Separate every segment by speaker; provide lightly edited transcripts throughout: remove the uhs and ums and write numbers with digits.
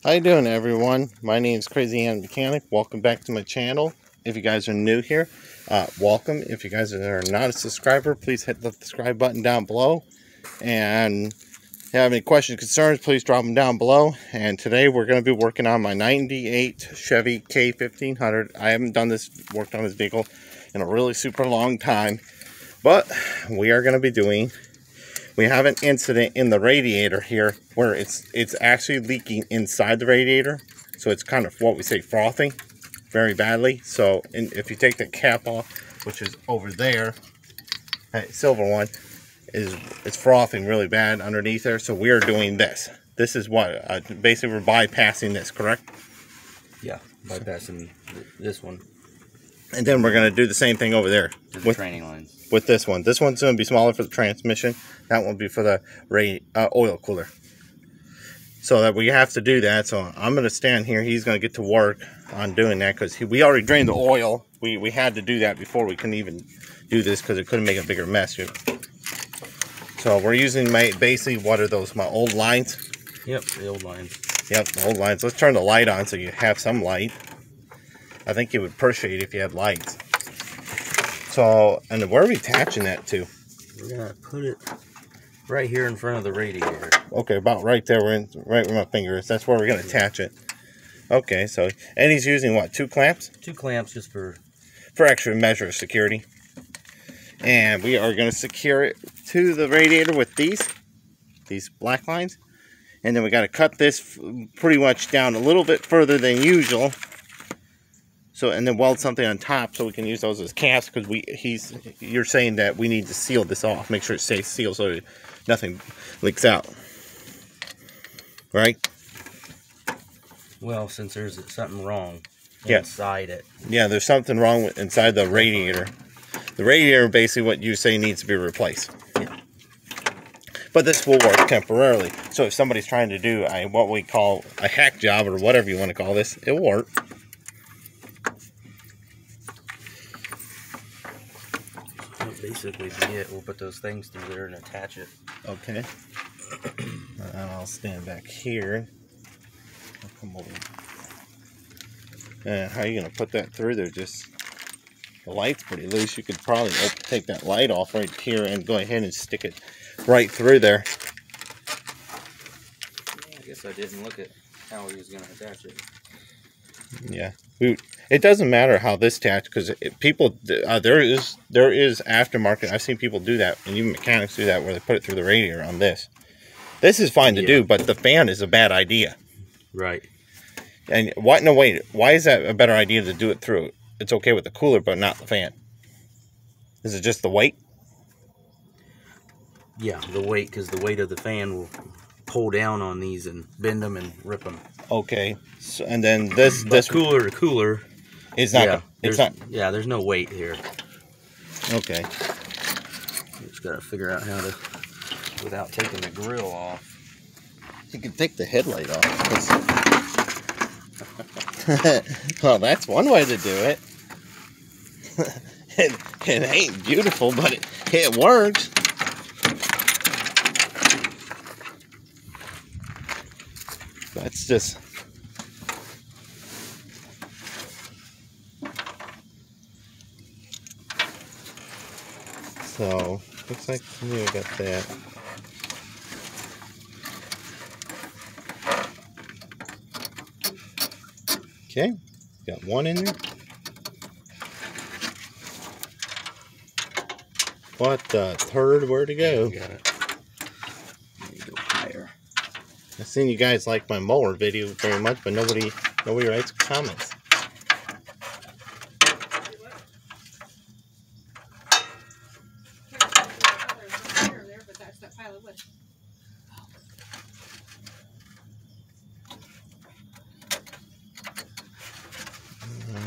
Speaker 1: How you doing, everyone? My name is Crazy Ann Mechanic. Welcome back to my channel. If you guys are new here, welcome. If you guys are not a subscriber, please hit the subscribe button down below. And if you have any questions, concerns, please drop them down below. And today we're going to be working on my 98 Chevy K1500. I haven't worked on this vehicle in a really super long time, but we are going to be doing. We have an incident in the radiator here where it's actually leaking inside the radiator. So it's kind of what we say frothing very badly. So if you take the cap off, which is over there, that silver one, it's frothing really bad underneath there. So we are doing this. This is what, basically we're bypassing this, correct?
Speaker 2: Yeah, bypassing this one.
Speaker 1: And then we're going to do the same thing over there.
Speaker 2: With training lines.
Speaker 1: With this one. This one's going to be smaller for the transmission. That one will be for the oil cooler. So that we have to do that. So I'm going to stand here. He's going to get to work on doing that because we already drained the oil. We had to do that before we couldn't even do this because it couldn't make a bigger mess. So we're using basically, what are those, my old lines?
Speaker 2: Yep, the old lines.
Speaker 1: Yep, the old lines. Let's turn the light on so you have some light. I think you would appreciate it if you had lights. So, and where are we attaching that to?
Speaker 2: We're gonna put it right here in front of the radiator.
Speaker 1: Okay, about right there. Right where my finger is. That's where we're gonna attach it. Okay, so, and he's using what, 2 clamps?
Speaker 2: 2 clamps just for
Speaker 1: extra measure of security. And we are gonna secure it to the radiator with these black lines. And then we gotta cut this pretty much down a little bit further than usual. So, and then weld something on top so we can use those as caps, because you're saying that we need to seal this off, make sure it stays sealed so that nothing leaks out, right?
Speaker 2: Well, since there's something wrong
Speaker 1: inside
Speaker 2: it.
Speaker 1: Yeah, there's something wrong inside the radiator. The radiator, basically what you say, needs to be replaced.
Speaker 2: Yeah.
Speaker 1: But this will work temporarily. So if somebody's trying to do what we call a hack job, or whatever you want to call this, it will work.
Speaker 2: Basically be it. We'll put those things through there and attach it.
Speaker 1: Okay. And I'll stand back here. I'll come over. And how are you going to put that through there? Just, the light's pretty loose. You could probably take that light off right here and go ahead and stick it right through there.
Speaker 2: I guess I didn't look at how he was going to attach it.
Speaker 1: Yeah. It doesn't matter how this attached, because people, there is aftermarket. I've seen people do that, and even mechanics do that, where they put it through the radiator on this. This is fine to do, but the fan is a bad idea.
Speaker 2: Right.
Speaker 1: And why? No, wait. Why is that a better idea to do it through? It's okay with the cooler, but not the fan. Is it just the weight?
Speaker 2: Yeah, the weight, because the weight of the fan will pull down on these and bend them and rip them.
Speaker 1: Okay. So, and then this
Speaker 2: cooler to cooler.
Speaker 1: It's not.
Speaker 2: Yeah,
Speaker 1: it's not.
Speaker 2: Yeah, there's no weight here.
Speaker 1: Okay.
Speaker 2: Just gotta figure out how to, without taking the grill off.
Speaker 1: You can take the headlight off. Well, that's one way to do it. It ain't beautiful, but it works. That's just. So, looks like we got that. Okay, got one in there. What the third? Where to go?
Speaker 2: Got it. Let me go higher.
Speaker 1: I've seen you guys like my mower video very much, but nobody writes comments.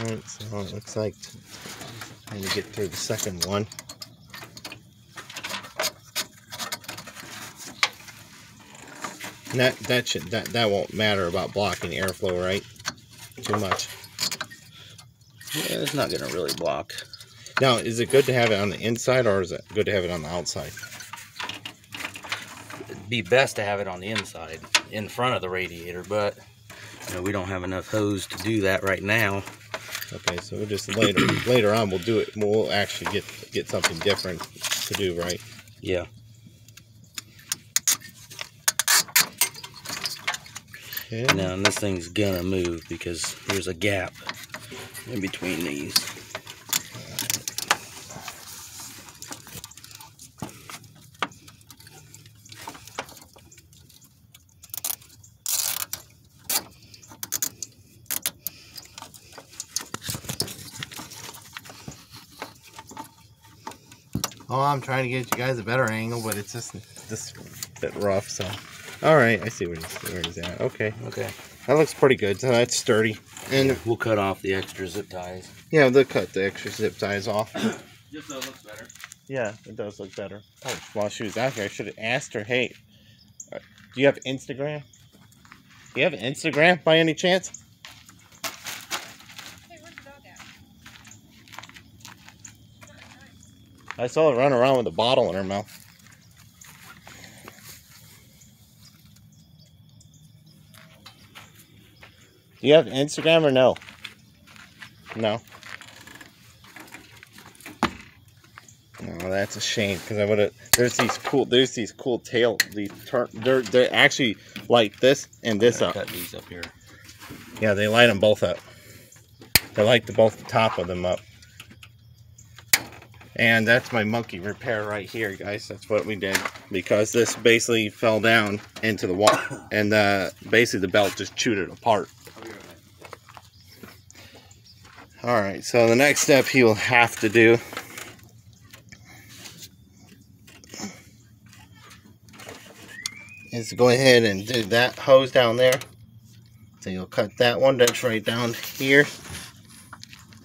Speaker 1: Alright, so it looks like I'm going to get through the second one. And that won't matter about blocking airflow, right? Too much.
Speaker 2: Yeah, it's not going to really block.
Speaker 1: Now, is it good to have it on the inside, or is it good to have it on the outside?
Speaker 2: It'd be best to have it on the inside, in front of the radiator, but You know, we don't have enough hose to do that right now.
Speaker 1: Okay, so we'll just later on we'll do it. We'll actually get something different to do, right?
Speaker 2: Yeah.
Speaker 1: Okay.
Speaker 2: Now, and this thing's gonna move because there's a gap in between these.
Speaker 1: Oh, I'm trying to get you guys a better angle, but it's just this bit rough. So, all right, I see where he's at. Okay,
Speaker 2: Okay.
Speaker 1: that looks pretty good. So that's sturdy, and
Speaker 2: We'll cut off the extra zip ties.
Speaker 1: yeah, they'll cut the extra zip ties off.
Speaker 2: Just so it looks better.
Speaker 1: Yeah, it does look better. Oh, while she was out here, I should have asked her. Hey, do you have Instagram? Do you have Instagram by any chance? I saw her run around with a bottle in her mouth. Do you have Instagram or no? No. No, that's a shame because I would have. There's these cool tail. They're actually light this and this up.
Speaker 2: Cut these up here.
Speaker 1: Yeah, they light them both up. They light both the top of them up. And that's my monkey repair right here, guys. That's what we did because this basically fell down into the wall, and basically the belt just chewed it apart. All right, so the next step he will have to do is to go ahead and do that hose down there. So you'll cut that one. That's right down here.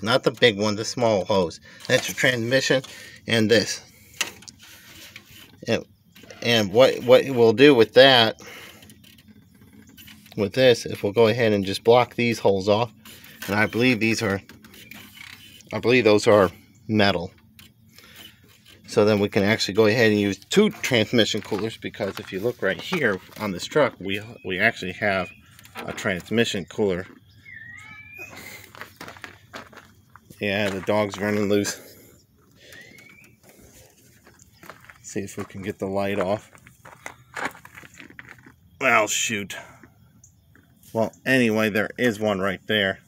Speaker 1: Not the big one, the small hose. That's your transmission, and this. And what we'll do with that, with this, is we'll go ahead and just block these holes off. And I believe those are metal. So then we can actually go ahead and use 2 transmission coolers, because if you look right here on this truck, we actually have a transmission cooler. Yeah, the dog's running loose. See if we can get the light off. Well, shoot. Well, anyway, there is one right there.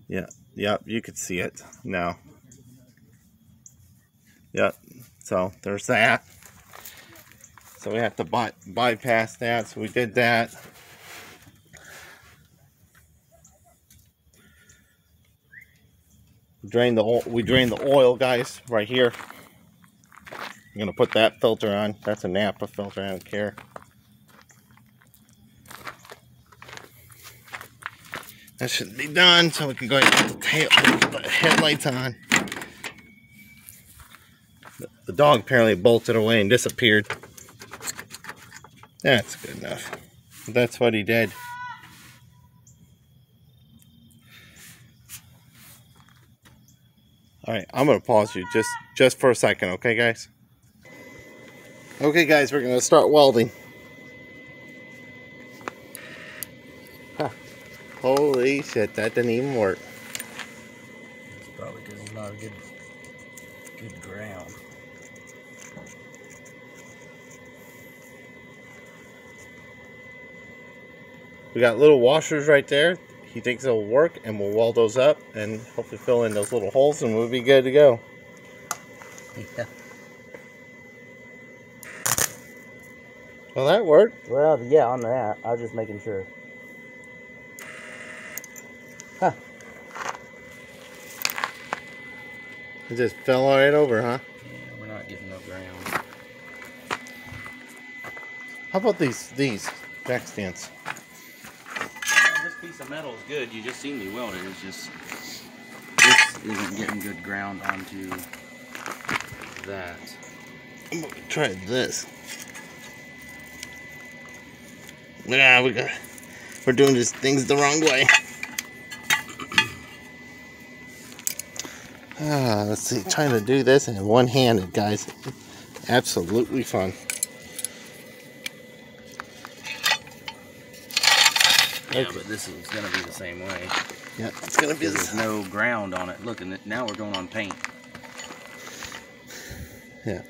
Speaker 1: Yeah, yep, you could see it now. Yep, so there's that. So we have to bypass that, so we did that. We drained the oil, guys, right here. I'm gonna put that filter on. That's a Napa filter, I don't care. That should be done, so we can go ahead and put the headlights on. The dog apparently bolted away and disappeared. That's good enough. That's what he did. Alright, I'm going to pause you just for a second, okay guys? Okay guys, we're going to start welding. Huh. Holy shit, that didn't even work.
Speaker 2: It's probably because it's not a good ground.
Speaker 1: We got little washers right there. He thinks it'll work, and we'll weld those up and hopefully fill in those little holes, and we'll be good to go.
Speaker 2: Yeah.
Speaker 1: Well, that worked.
Speaker 2: Well, yeah, on that. I was just making sure. Huh.
Speaker 1: It just fell right over, huh?
Speaker 2: Yeah, we're not getting no ground.
Speaker 1: How about these jack stands?
Speaker 2: This piece of metal is good. You just seen me weld it. It's just this isn't getting good ground onto that.
Speaker 1: I'm gonna try this. Yeah, we're doing these things the wrong way. Let's see, trying to do this in one-handed, guys. Absolutely fun.
Speaker 2: Yeah, but this is gonna be the same way.
Speaker 1: Yeah, it's gonna be.
Speaker 2: There's no ground on it. Look, and now we're going on paint.
Speaker 1: Yeah.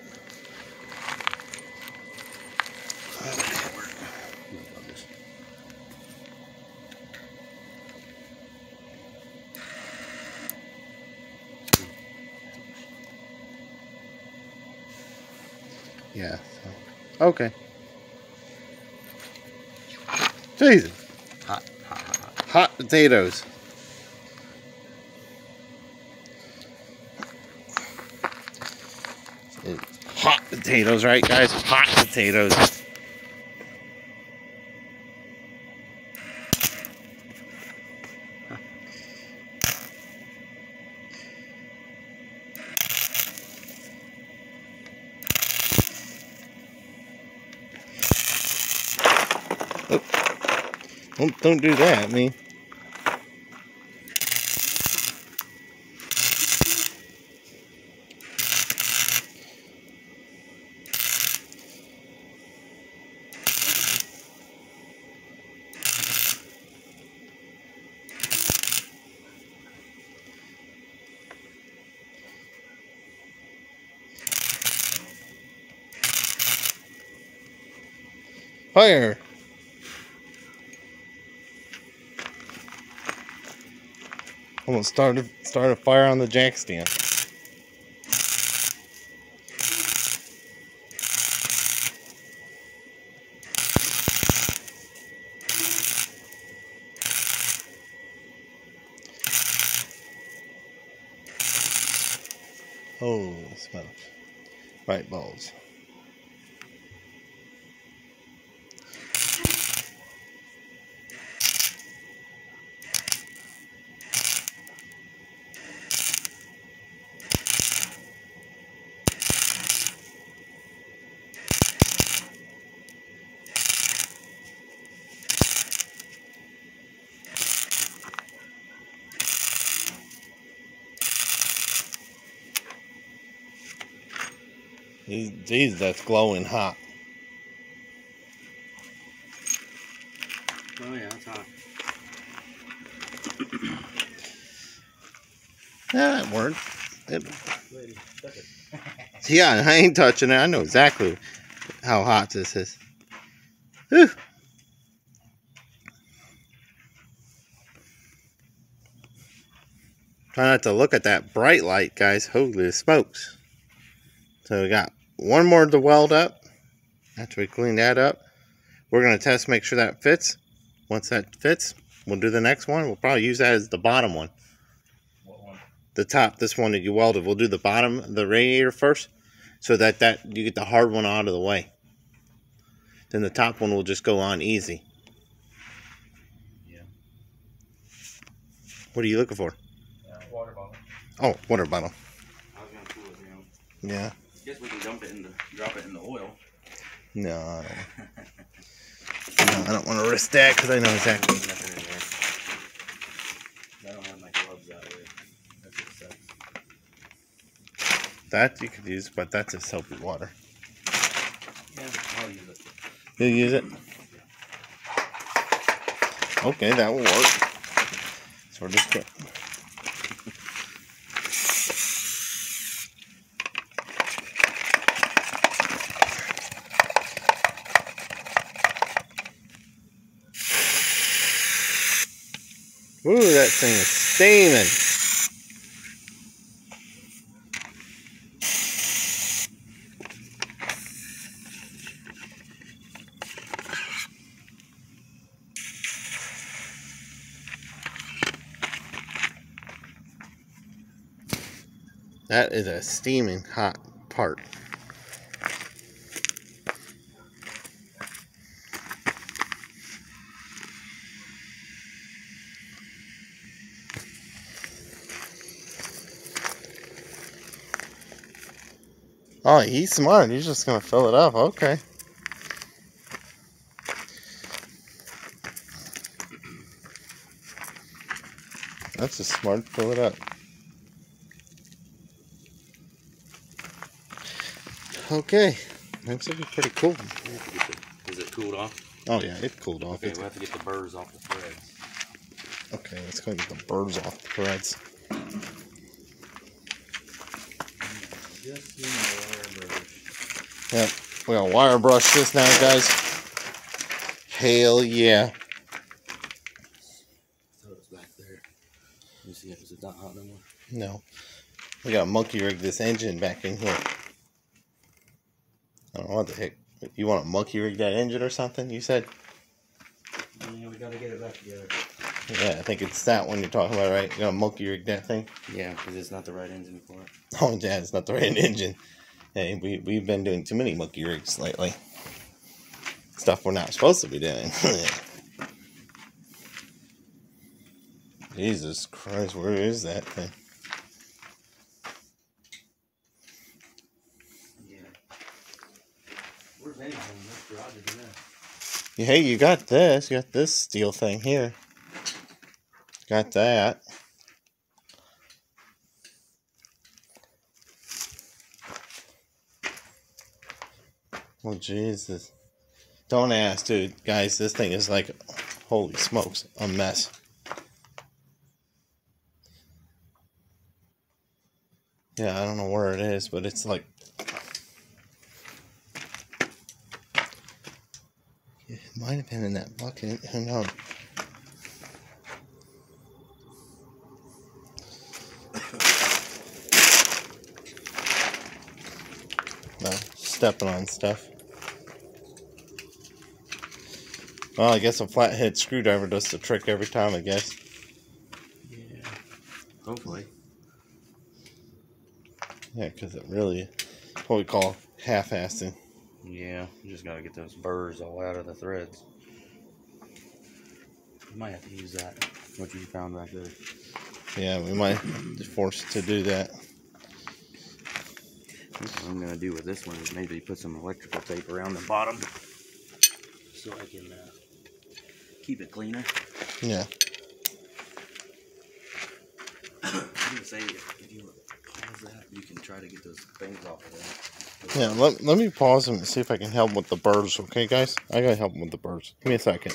Speaker 1: Yeah. So. Okay. Jesus.
Speaker 2: Hot, hot, hot, hot.
Speaker 1: Hot potatoes. Hot potatoes, right, guys? Hot potatoes. Oh, don't do that, I mean. Fire! Almost started a fire on the jack stand. Oh, smokes. Right balls. Geez, that's glowing hot.
Speaker 2: Oh yeah, it's hot.
Speaker 1: Yeah, that worked.
Speaker 2: Lady, touch it.
Speaker 1: Yeah, I ain't touching it. I know exactly how hot this is. Whew. Try not to look at that bright light, guys. Holy smokes. So we got one more to weld up. After we clean that up, we're going to test, make sure that fits. Once that fits, we'll do the next one. We'll probably use that as the bottom one.
Speaker 2: What one?
Speaker 1: The top, this one that you welded. We'll do the bottom, the radiator first, so that you get the hard one out of the way. Then the top one will just go on easy.
Speaker 2: Yeah.
Speaker 1: What are you looking for?
Speaker 2: Water bottle.
Speaker 1: Oh, water bottle.
Speaker 2: I was gonna cool it down.
Speaker 1: Yeah.
Speaker 2: Guess we can drop it in the oil.
Speaker 1: No, I don't want to risk that because I know exactly.
Speaker 2: Nothing in there. I don't have my gloves out of it. That's what sucks.
Speaker 1: That you could use, but that's just soapy water.
Speaker 2: Yeah, I'll use it.
Speaker 1: You'll use it? Okay, that will work. So we're just good. Ooh, that thing is steaming. That is a steaming hot part. Oh, he's smart. He's just going to fill it up. Okay. That's just smart. Fill it up. Okay. Looks like it's pretty cool.
Speaker 2: Is it cooled off?
Speaker 1: Oh yeah, it cooled off.
Speaker 2: Okay, we'll have to get the burrs off the threads.
Speaker 1: Okay, let's go get the burrs off the threads.
Speaker 2: Just need a wire brush.
Speaker 1: Yep, we gotta wire brush this now, guys. Hell yeah.
Speaker 2: Throw this back there. Let me see if it's not hot no more.
Speaker 1: No. We gotta monkey rig this engine back in here. I don't know what the heck. You want to monkey rig that engine or something, you said?
Speaker 2: Yeah, we gotta get it back together.
Speaker 1: Yeah, I think it's that one you're talking about, right? You gotta monkey rig that thing?
Speaker 2: Yeah, because it's not the right engine for it.
Speaker 1: Oh, yeah, it's not the right engine. Hey, we've been doing too many monkey rigs lately. Stuff we're not supposed to be doing. Jesus Christ, where is that thing?
Speaker 2: Yeah. Where's anything? This garage is in there.
Speaker 1: Hey, you got this. You got this steel thing here. Got that. Oh, Jesus. Don't ask, dude. Guys, this thing is like, holy smokes, a mess. Yeah, I don't know where it is, but it's like... It might have been in that bucket. Who knows? No, stepping on stuff. Well, I guess a flathead screwdriver does the trick every time, I guess.
Speaker 2: Yeah. Hopefully.
Speaker 1: Yeah, because it really, what we call half-assing.
Speaker 2: Yeah, you just gotta get those burrs all out of the threads. You might have to use that, what you found back there.
Speaker 1: Yeah, we might be forced to do that.
Speaker 2: What I'm gonna do with this one is maybe put some electrical tape around the bottom so I can keep it cleaner.
Speaker 1: Yeah.
Speaker 2: I'm gonna say if you pause that, you can try to get those things off of there.
Speaker 1: Yeah, let me pause and see if I can help with the burrs, okay, guys? I gotta help with the burrs. Give me a second.